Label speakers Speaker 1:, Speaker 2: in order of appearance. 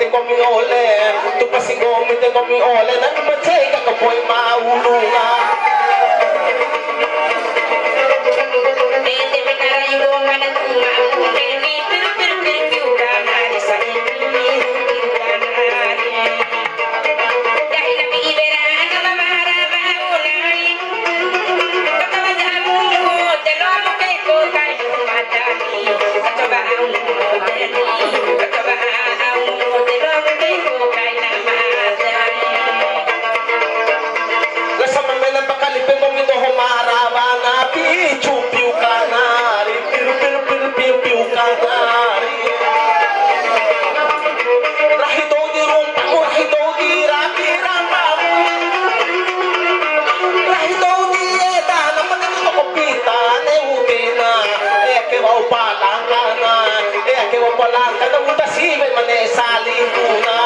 Speaker 1: tengo mi ole, tu pasigo mi tengo mi ole, na mateka ka boy maulunga.
Speaker 2: Tete me carayo manatuma, tete pero piura nari sa piura nari. Dahil na bibera ka mamara baulay, katawagan mo dalawa kay ko kayo matami, katabaan mo dalawa kay ko kayo na matami.
Speaker 1: Lasa mamela bakalipe mo mito humaraba na pichu piu kanari, piu kanari. Rahito di rumpa ko, rahito di rapi rampamu. Rahito di eta, naman ito kopita, neudina. Que va upalangana, que va upalangana, muta sibe mane salinguna.